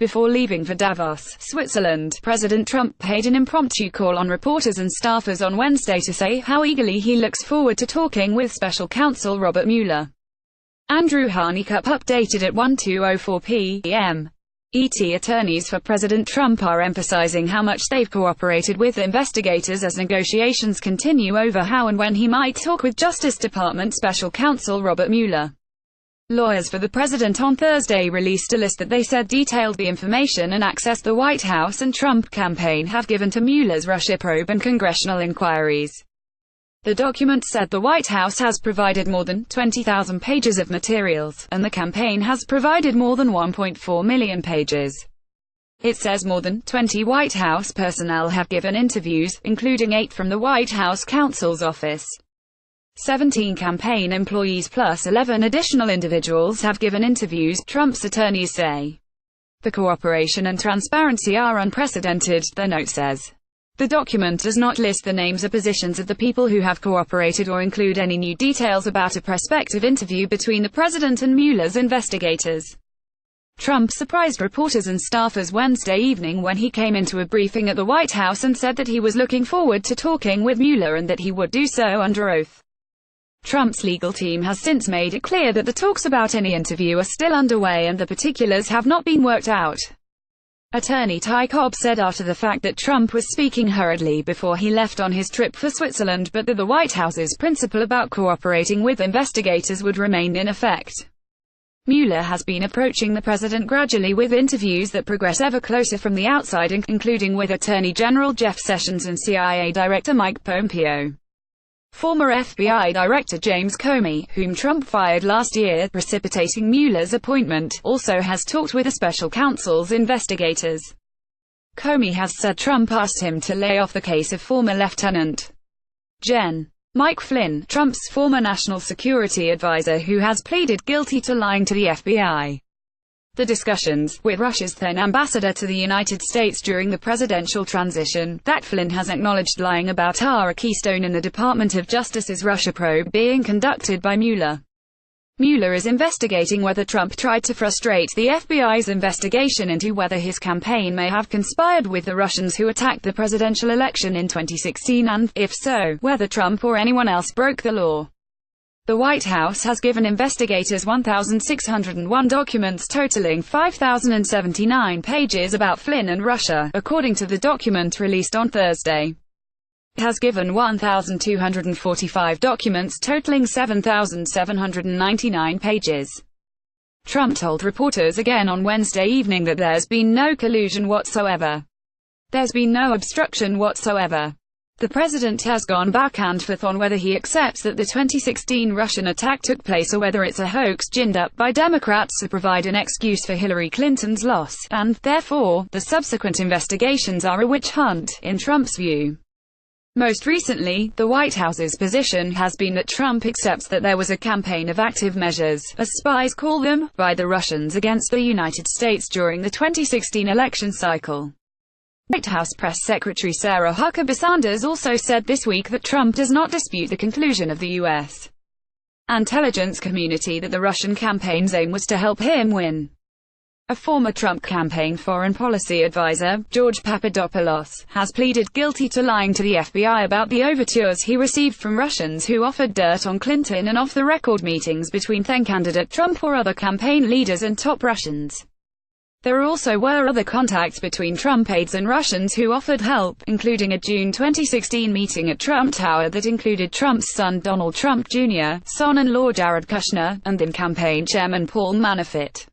Before leaving for Davos, Switzerland, President Trump paid an impromptu call on reporters and staffers on Wednesday to say how eagerly he looks forward to talking with special counsel Robert Mueller. Andrew Honeycutt updated at 12:04 p.m. ET. Attorneys for President Trump are emphasizing how much they've cooperated with investigators as negotiations continue over how and when he might talk with Justice Department Special Counsel Robert Mueller. Lawyers for the president on Thursday released a list that they said detailed the information and access the White House and Trump campaign have given to Mueller's Russia probe and congressional inquiries. The document said the White House has provided more than 20,000 pages of materials, and the campaign has provided more than 1.4 million pages. It says more than 20 White House personnel have given interviews, including 8 from the White House counsel's office. 17 campaign employees plus 11 additional individuals have given interviews, Trump's attorneys say. The cooperation and transparency are unprecedented, the note says. The document does not list the names or positions of the people who have cooperated or include any new details about a prospective interview between the president and Mueller's investigators. Trump surprised reporters and staffers Wednesday evening when he came into a briefing at the White House and said that he was looking forward to talking with Mueller and that he would do so under oath. Trump's legal team has since made it clear that the talks about any interview are still underway and the particulars have not been worked out. Attorney Ty Cobb said after the fact that Trump was speaking hurriedly before he left on his trip for Switzerland, but that the White House's principle about cooperating with investigators would remain in effect. Mueller has been approaching the president gradually with interviews that progress ever closer from the outside, including with Attorney General Jeff Sessions and CIA Director Mike Pompeo. Former FBI Director James Comey, whom Trump fired last year, precipitating Mueller's appointment, also has talked with the special counsel's investigators. Comey has said Trump asked him to lay off the case of former Lieutenant Gen. Mike Flynn, Trump's former national security advisor who has pleaded guilty to lying to the FBI. The discussions with Russia's then ambassador to the United States during the presidential transition, that Flynn has acknowledged lying about, are a keystone in the Department of Justice's Russia probe being conducted by Mueller. Mueller is investigating whether Trump tried to frustrate the FBI's investigation into whether his campaign may have conspired with the Russians who attacked the presidential election in 2016 and, if so, whether Trump or anyone else broke the law. The White House has given investigators 1,601 documents totaling 5,079 pages about Flynn and Russia, according to the document released on Thursday. It has given 1,245 documents totaling 7,799 pages. Trump told reporters again on Wednesday evening that there's been no collusion whatsoever. There's been no obstruction whatsoever. The president has gone back and forth on whether he accepts that the 2016 Russian attack took place or whether it's a hoax ginned up by Democrats to provide an excuse for Hillary Clinton's loss, and, therefore, the subsequent investigations are a witch hunt, in Trump's view. Most recently, the White House's position has been that Trump accepts that there was a campaign of active measures, as spies call them, by the Russians against the United States during the 2016 election cycle. White House Press Secretary Sarah Huckabee Sanders also said this week that Trump does not dispute the conclusion of the U.S. intelligence community that the Russian campaign's aim was to help him win. A former Trump campaign foreign policy advisor, George Papadopoulos, has pleaded guilty to lying to the FBI about the overtures he received from Russians who offered dirt on Clinton and off-the-record meetings between then-candidate Trump or other campaign leaders and top Russians. There also were other contacts between Trump aides and Russians who offered help, including a June 2016 meeting at Trump Tower that included Trump's son Donald Trump Jr., son-in-law Jared Kushner, and then-campaign chairman Paul Manafort.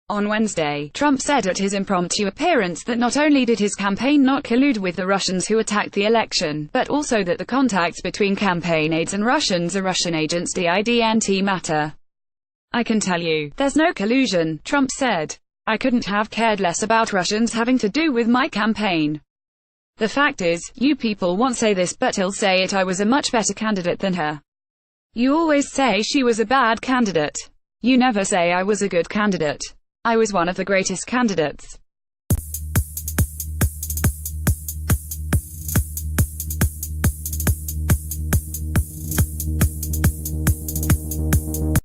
On Wednesday, Trump said at his impromptu appearance that not only did his campaign not collude with the Russians who attacked the election, but also that the contacts between campaign aides and Russians or Russian agents didn't matter. "I can tell you, there's no collusion," Trump said. "I couldn't have cared less about Russians having to do with my campaign. The fact is, you people won't say this but he'll say it, I was a much better candidate than her. You always say she was a bad candidate. You never say I was a good candidate. I was one of the greatest candidates."